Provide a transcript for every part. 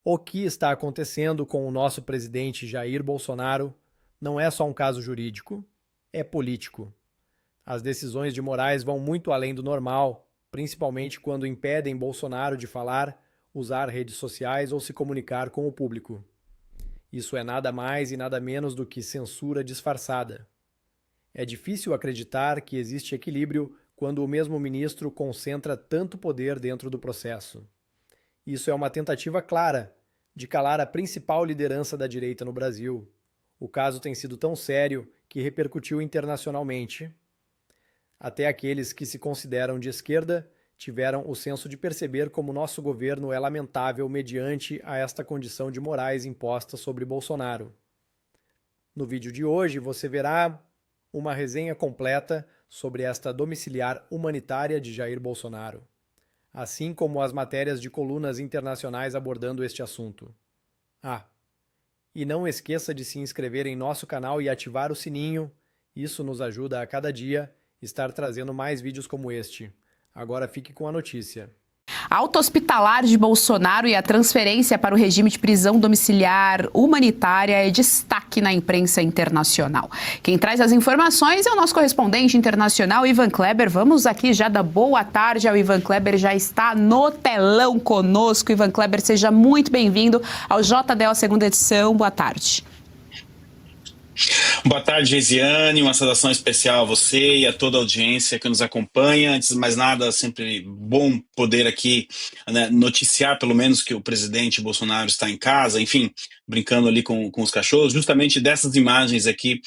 O que está acontecendo com o nosso presidente Jair Bolsonaro não é só um caso jurídico, é político. As decisões de Moraes vão muito além do normal, principalmente quando impedem Bolsonaro de falar, usar redes sociais ou se comunicar com o público. Isso é nada mais e nada menos do que censura disfarçada. É difícil acreditar que existe equilíbrio quando o mesmo ministro concentra tanto poder dentro do processo. Isso é uma tentativa clara de calar a principal liderança da direita no Brasil. O caso tem sido tão sério que repercutiu internacionalmente. Até aqueles que se consideram de esquerda tiveram o senso de perceber como nosso governo é lamentável mediante a esta condição de morais imposta sobre Bolsonaro. No vídeo de hoje você verá uma resenha completa sobre esta domiciliar humanitária de Jair Bolsonaro, assim como as matérias de colunas internacionais abordando este assunto. Ah, e não esqueça de se inscrever em nosso canal e ativar o sininho, isso nos ajuda a cada dia estar trazendo mais vídeos como este. Agora fique com a notícia. A alta hospitalar de Bolsonaro e a transferência para o regime de prisão domiciliar humanitária é destaque na imprensa internacional. Quem traz as informações é o nosso correspondente internacional, Ivan Kleber. Vamos aqui já dar boa tarde ao Ivan Kleber, já está no telão conosco. Ivan Kleber, seja muito bem-vindo ao JDO segunda edição. Boa tarde. Boa tarde, Geisiane, uma saudação especial a você e a toda a audiência que nos acompanha. Antes de mais nada, sempre bom poder aqui, né, noticiar pelo menos que o presidente Bolsonaro está em casa, enfim, brincando ali com os cachorros, justamente dessas imagens aqui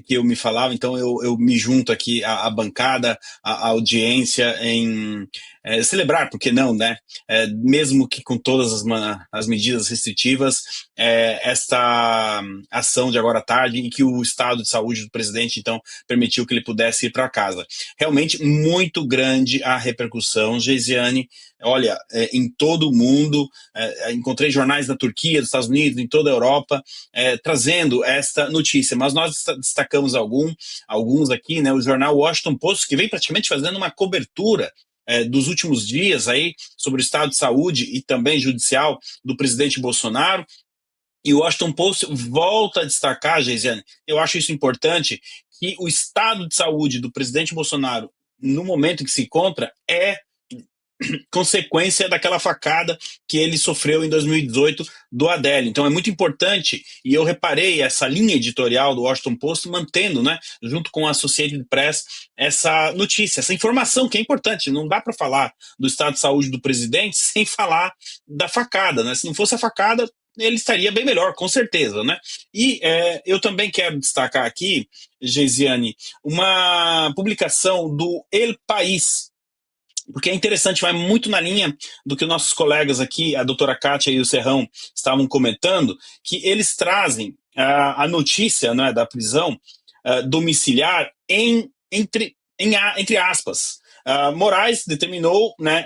que eu me falava. Então eu me junto aqui à bancada, à audiência em celebrar, por que não, né? Mesmo que com todas as medidas restritivas, esta ação de agora à tarde e que o estado de saúde do presidente, então, permitiu que ele pudesse ir para casa. Realmente muito grande a repercussão, Geisiane. Olha, em todo o mundo, encontrei jornais da Turquia, dos Estados Unidos, em toda a Europa, trazendo esta notícia, mas nós destacamos alguns aqui, né? O jornal Washington Post, que vem praticamente fazendo uma cobertura dos últimos dias aí sobre o estado de saúde e também judicial do presidente Bolsonaro. E o Washington Post volta a destacar, Geisiane, eu acho isso importante, que o estado de saúde do presidente Bolsonaro, no momento em que se encontra, é consequência daquela facada que ele sofreu em 2018 do Adélio. Então é muito importante, e eu reparei essa linha editorial do Washington Post mantendo, né, junto com a Associated Press, essa notícia, essa informação que é importante. Não dá para falar do estado de saúde do presidente sem falar da facada, né? Se não fosse a facada, ele estaria bem melhor, com certeza, né? E eu também quero destacar aqui, Geisiane, uma publicação do El País, porque é interessante, vai muito na linha do que nossos colegas aqui, a doutora Kátia e o Serrão, estavam comentando, que eles trazem a notícia, né, da prisão domiciliar entre aspas. Moraes determinou, né,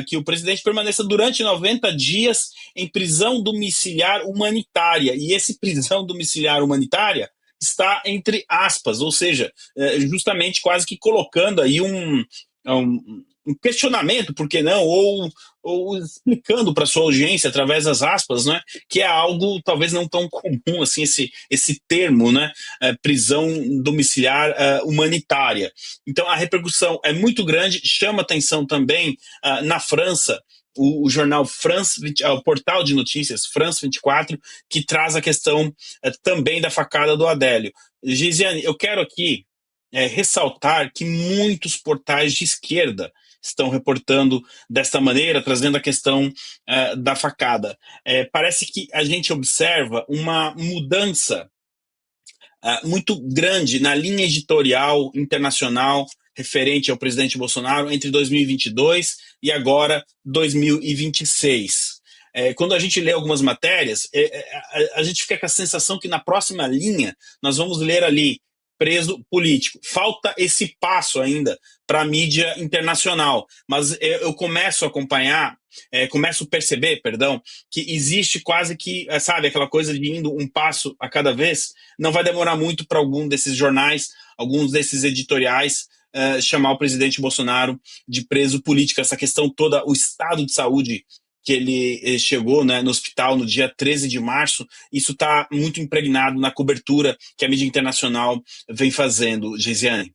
que o presidente permaneça durante 90 dias em prisão domiciliar humanitária, e esse prisão domiciliar humanitária está entre aspas, ou seja, justamente quase que colocando aí um questionamento, por que não, ou explicando para sua audiência através das aspas, né, que é algo talvez não tão comum assim, esse termo, né, prisão domiciliar humanitária. Então a repercussão é muito grande, chama atenção também na França, o jornal France, o portal de notícias France 24, que traz a questão também da facada do Adélio. Geisiane, eu quero aqui ressaltar que muitos portais de esquerda estão reportando desta maneira, trazendo a questão da facada. Parece que a gente observa uma mudança muito grande na linha editorial internacional referente ao presidente Bolsonaro entre 2022 e agora 2026. Quando a gente lê algumas matérias, a gente fica com a sensação que na próxima linha nós vamos ler ali preso político. Falta esse passo ainda para a mídia internacional, mas eu começo a acompanhar, começo a perceber, perdão, que existe quase que, sabe, aquela coisa de indo um passo a cada vez. Não vai demorar muito para algum desses jornais, alguns desses editoriais chamar o presidente Bolsonaro de preso político. Essa questão toda, o estado de saúde que ele chegou, né, no hospital no dia 13 de março. Isso está muito impregnado na cobertura que a mídia internacional vem fazendo, Geisiane.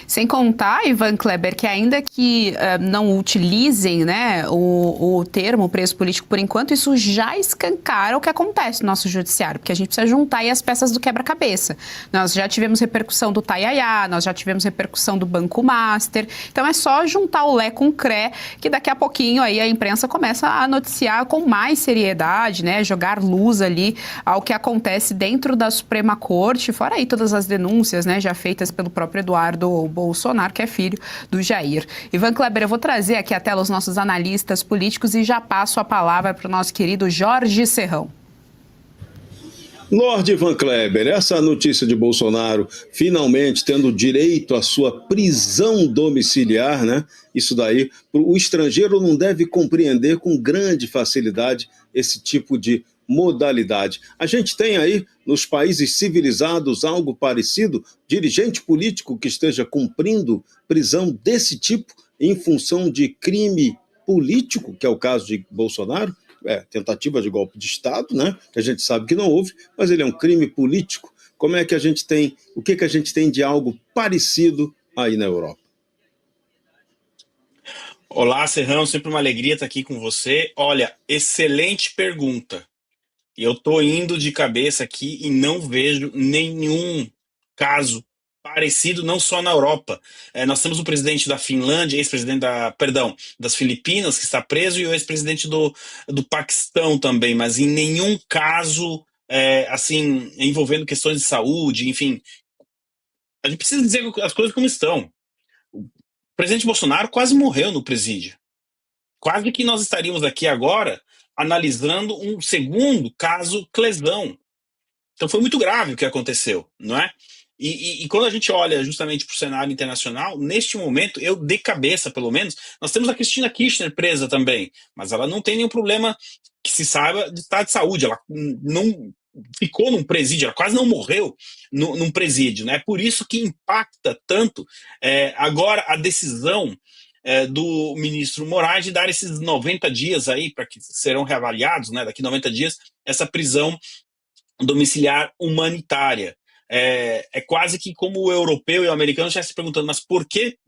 Sem contar, Ivan Kleber, que ainda que não utilizem, né, o termo preso político por enquanto, isso já escancara o que acontece no nosso judiciário, porque a gente precisa juntar aí as peças do quebra-cabeça. Nós já tivemos repercussão do Taiaiá, nós já tivemos repercussão do Banco Master, então é só juntar o Lé com o Cré, que daqui a pouquinho aí a imprensa começa a noticiar com mais seriedade, né, jogar luz ali ao que acontece dentro da Suprema Corte, fora aí todas as denúncias, né, já feitas pelo próprio Eduardo Bolsonaro, que é filho do Jair. Ivan Kleber, eu vou trazer aqui à tela os nossos analistas políticos e já passo a palavra para o nosso querido Jorge Serrão. Lorde Ivan Kleber, essa notícia de Bolsonaro finalmente tendo direito à sua prisão domiciliar, né? Isso daí, o estrangeiro não deve compreender com grande facilidade esse tipo de modalidade. A gente tem aí, nos países civilizados, algo parecido, dirigente político que esteja cumprindo prisão desse tipo em função de crime político, que é o caso de Bolsonaro, tentativa de golpe de Estado, né? Que a gente sabe que não houve, mas ele é um crime político. Como é que a gente tem, o que a gente tem de algo parecido aí na Europa? Olá, Serrão, sempre uma alegria estar aqui com você. Olha, excelente pergunta. Eu estou indo de cabeça aqui e não vejo nenhum caso parecido, não só na Europa. Nós temos o presidente da Finlândia, ex-presidente das Filipinas, que está preso, e o ex-presidente do Paquistão também, mas em nenhum caso assim, envolvendo questões de saúde, enfim. A gente precisa dizer as coisas como estão. O presidente Bolsonaro quase morreu no presídio. Quase que nós estaríamos aqui agora analisando um segundo caso Clesão. Então foi muito grave o que aconteceu, não é? E quando a gente olha justamente para o cenário internacional, neste momento, eu de cabeça, pelo menos, nós temos a Cristina Kirchner presa também, mas ela não tem nenhum problema que se saiba de estado de saúde, ela não ficou num presídio, ela quase não morreu num presídio, né? Por isso que impacta tanto agora a decisão do ministro Moraes de dar esses 90 dias aí, para que serão reavaliados, né, daqui 90 dias, essa prisão domiciliar humanitária. É quase que como o europeu e o americano já se perguntando, mas por que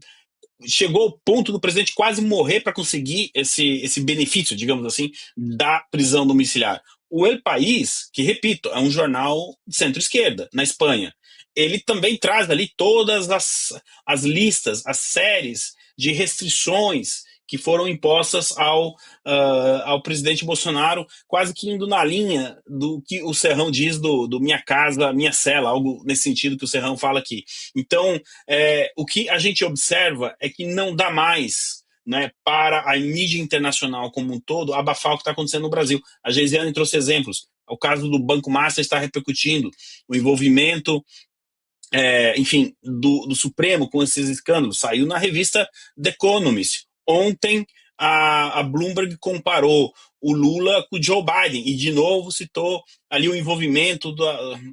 chegou ao ponto do presidente quase morrer para conseguir esse benefício, digamos assim, da prisão domiciliar? O El País, que, repito, é um jornal de centro-esquerda, na Espanha, ele também traz ali todas as listas, as séries de restrições que foram impostas ao presidente Bolsonaro, quase que indo na linha do que o Serrão diz do minha casa, minha cela, algo nesse sentido que o Serrão fala aqui. Então, o que a gente observa é que não dá mais, né, para a mídia internacional como um todo abafar o que está acontecendo no Brasil. A Geisiane trouxe exemplos. O caso do Banco Master está repercutindo, o envolvimento enfim, do Supremo com esses escândalos. Saiu na revista The Economist. Ontem a Bloomberg comparou o Lula com o Joe Biden e de novo citou ali o envolvimento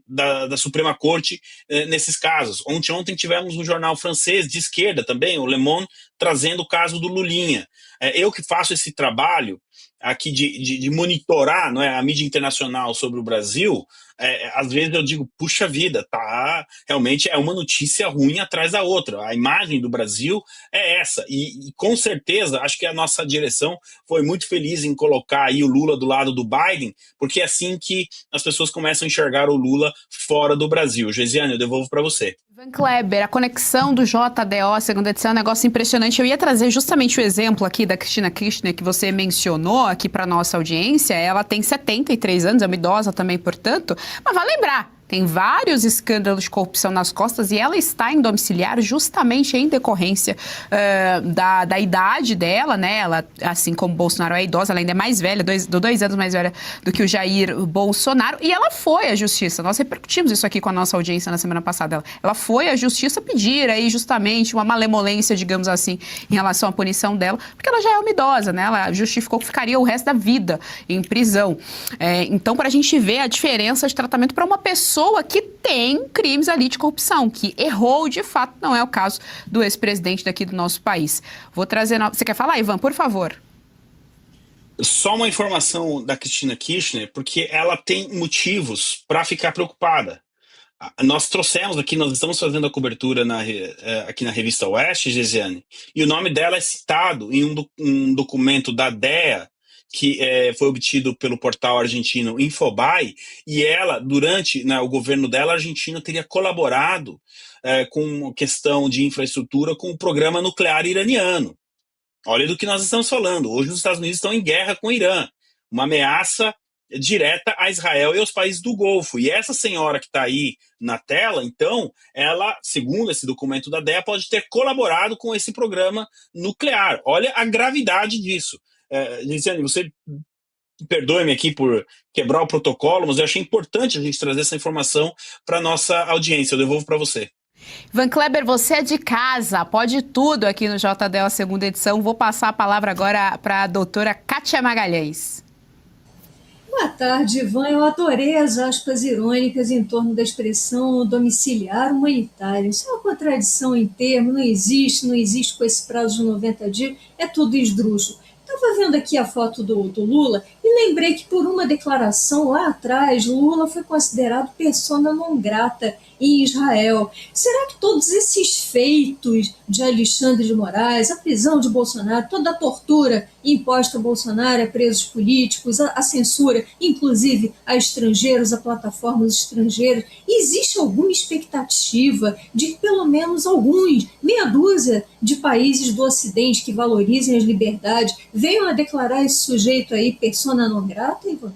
da Suprema Corte nesses casos. Ontem tivemos um jornal francês de esquerda também, o Le Monde, trazendo o caso do Lulinha. Eu que faço esse trabalho aqui de monitorar, não é, a mídia internacional sobre o Brasil, às vezes eu digo, puxa vida, realmente é uma notícia ruim atrás da outra. A imagem do Brasil é essa. E com certeza, acho que a nossa direção foi muito feliz em colocar aí o Lula do lado do Biden, porque é assim que as pessoas começam a enxergar o Lula fora do Brasil. Geisiane, eu devolvo para você. Ivan Kleber, a conexão do JDO, segunda edição, é um negócio impressionante. Eu ia trazer justamente o exemplo aqui da Cristina Kirchner, que você mencionou aqui para nossa audiência. Ela tem 73 anos, é uma idosa também, portanto, mas vai lembrar. Tem vários escândalos de corrupção nas costas e ela está em domiciliar justamente em decorrência da idade dela, né? Ela, assim como Bolsonaro é idosa, ela ainda é mais velha, 2 anos mais velha do que o Jair Bolsonaro. E ela foi à justiça. Nós repercutimos isso aqui com a nossa audiência na semana passada. Ela foi à justiça pedir aí justamente uma malemolência, digamos assim, em relação à punição dela, porque ela já é uma idosa, né? Ela justificou que ficaria o resto da vida em prisão. Então, para a gente ver a diferença de tratamento para uma pessoa que tem crimes ali de corrupção, que errou de fato, não é o caso do ex-presidente daqui do nosso país. Vou trazer... Você quer falar, Ivan, por favor? Só uma informação da Cristina Kirchner, porque ela tem motivos para ficar preocupada. Nós trouxemos aqui, nós estamos fazendo a cobertura aqui na revista Oeste, Gesiane, e o nome dela é citado em um documento da DEA, que foi obtido pelo portal argentino Infobae, e ela, durante o governo dela, a Argentina teria colaborado com questão de infraestrutura com o programa nuclear iraniano. Olha do que nós estamos falando. Hoje os Estados Unidos estão em guerra com o Irã, uma ameaça direta a Israel e aos países do Golfo. E essa senhora que está aí na tela, então, ela, segundo esse documento da DEA, pode ter colaborado com esse programa nuclear. Olha a gravidade disso. Lisiane, você perdoe-me aqui por quebrar o protocolo, mas eu achei importante a gente trazer essa informação para a nossa audiência. Eu devolvo para você. Van Kleber, você é de casa, pode tudo aqui no JDL, a segunda edição. Vou passar a palavra agora para a doutora Kátia Magalhães. Boa tarde, Ivan. Eu adorei as aspas irônicas em torno da expressão domiciliar humanitário. Isso é uma contradição em termos, não existe com esse prazo de 90 dias, é tudo esdrúxulo. Estava vendo aqui a foto do Lula e lembrei que por uma declaração lá atrás, Lula foi considerado persona non grata em Israel. Será que todos esses feitos de Alexandre de Moraes, a prisão de Bolsonaro, toda a tortura imposta a Bolsonaro, a presos políticos, a censura, inclusive a estrangeiros, a plataformas estrangeiras, existe alguma expectativa de que pelo menos alguns, meia dúzia de países do Ocidente que valorizem as liberdades venham a declarar esse sujeito aí persona non grata, Ivan?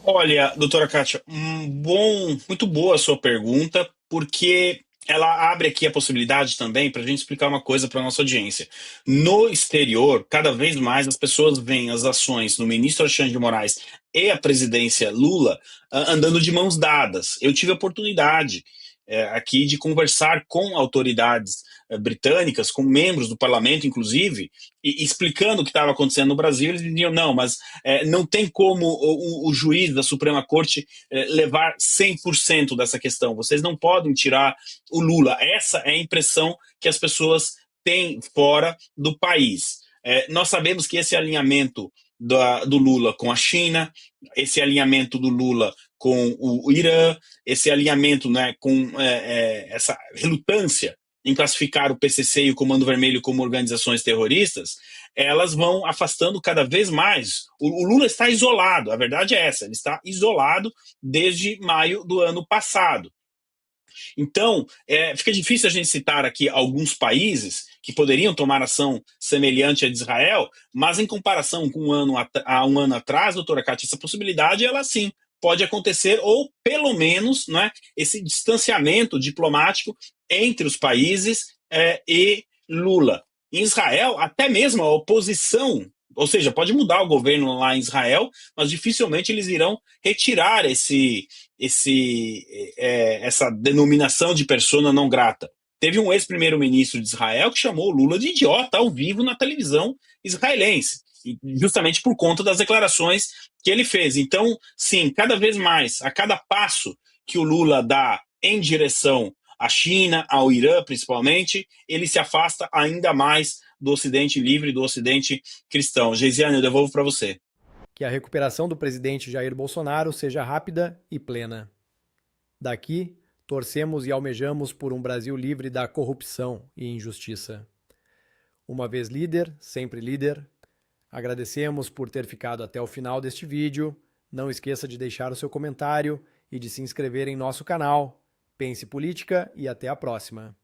Olha, doutora Kátia, muito boa a sua pergunta, porque ela abre aqui a possibilidade também para a gente explicar uma coisa para a nossa audiência. No exterior, cada vez mais as pessoas veem as ações do ministro Alexandre de Moraes e a presidência Lula andando de mãos dadas. Eu tive a oportunidade aqui de conversar com autoridades britânicas, com membros do parlamento, inclusive, e explicando o que estava acontecendo no Brasil. Eles diziam, não, mas não tem como o juiz da Suprema Corte levar 100% dessa questão. Vocês não podem tirar o Lula. Essa é a impressão que as pessoas têm fora do país. Nós sabemos que esse alinhamento do Lula com a China, esse alinhamento do Lula com o Irã, esse alinhamento, né, com essa relutância em classificar o PCC e o Comando Vermelho como organizações terroristas, elas vão afastando cada vez mais. O Lula está isolado, a verdade é essa, ele está isolado desde maio do ano passado. Então, fica difícil a gente citar aqui alguns países que poderiam tomar ação semelhante à de Israel, mas em comparação com um ano atrás, doutora Kátia, essa possibilidade, ela sim, pode acontecer, ou pelo menos, né, esse distanciamento diplomático entre os países e Lula. Em Israel, até mesmo a oposição, ou seja, pode mudar o governo lá em Israel, mas dificilmente eles irão retirar essa denominação de persona não grata. Teve um ex-primeiro-ministro de Israel que chamou o Lula de idiota ao vivo na televisão israelense, justamente por conta das declarações que ele fez. Então, sim, cada vez mais, a cada passo que o Lula dá em direção à China, ao Irã principalmente, ele se afasta ainda mais do Ocidente livre, do Ocidente cristão. Geisiane, eu devolvo para você. Que a recuperação do presidente Jair Bolsonaro seja rápida e plena. Daqui, torcemos e almejamos por um Brasil livre da corrupção e injustiça. Uma vez líder, sempre líder. Agradecemos por ter ficado até o final deste vídeo. Não esqueça de deixar o seu comentário e de se inscrever em nosso canal. Pense Política e até a próxima.